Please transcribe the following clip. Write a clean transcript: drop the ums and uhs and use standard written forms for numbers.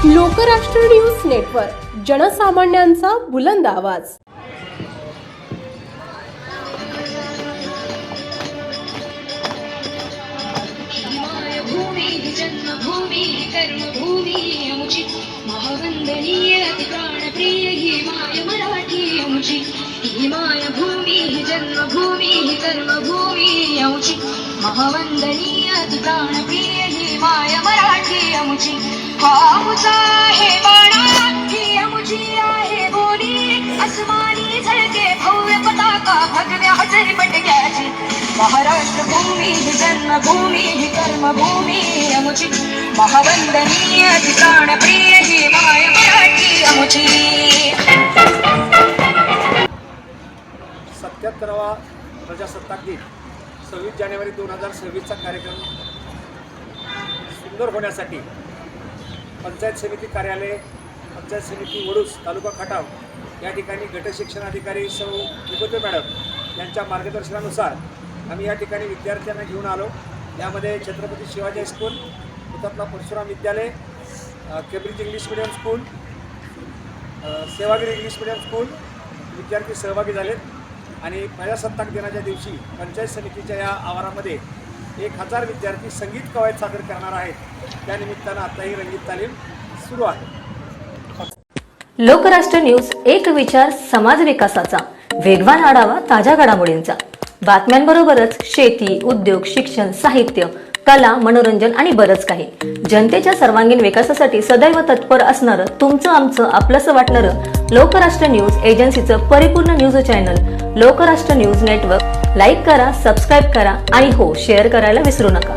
Lokrashtra news network, जनसामान्यांचा बुलंद आवाज। जन्मभूमी कर्मभूमी आमची महावंदनीय प्राणप्रिय ही माय मराठी आमची। ही मायभूमी जन्मभूमी कर्मभूमी आमची महावंदनीय प्राणप्रिय ही माय मराठी आमची। हा आमचा आहे बाणा, ही आमची आहे बोली, अस्मानी झळके भव्य पताका भगव्या हजर पटक्याची। महाराष्ट्र भूमी जन्मभूमी कर्मभूमी आमची महावंदनीय प्राणप्रिय ही माय मराठी आमची। 77वा प्रजासत्ताक दिन 26 जानेवारी 2026चा कार्यक्रम सुंदर होण्यासाठी पंचायत समिती कार्यालय, पंचायत समिती वडूस, तालुका खटाव या ठिकाणी गटशिक्षण अधिकारी सौ विभूते मॅडम यांच्या मार्गदर्शनानुसार आम्ही या ठिकाणी विद्यार्थ्यांना घेऊन आलो। यामध्ये छत्रपती शिवाजी हायस्कूल, हुतात्मा परशुराम विद्यालय, Cambridge English medium school, Sevagiri English medium school विद्यार्थी सहभागी झालेत। आणि प्रजासत्ताक दिनाच्या दिवशी पंचायत समितीच्या या आवारामध्ये 1000 विद्यार्थी संगीत कवायत सादर करणार आहेत। त्यानिमित्तानं आताही रंगीत तालीम सुरू आहे। लोकराष्ट्र न्यूज, एक विचार समाज विकासाचा, वेगवान आढावा ताज्या घडामोडींचा, बातम्यांबरोबरच शेती, उद्योग, शिक्षण, साहित्य, कला, मनोरंजन आणि बरंच काही। जनतेच्या सर्वांगीण विकासासाठी सदैव तत्पर असणारं, तुमचं आमचं आपलंसं वाटणारं लोकराष्ट्र न्यूज एजन्सीचं परिपूर्ण news channel Lokrashtra news network like करा, सबस्क्राईब करा आणि हो, शेअर करायला विसरू नका।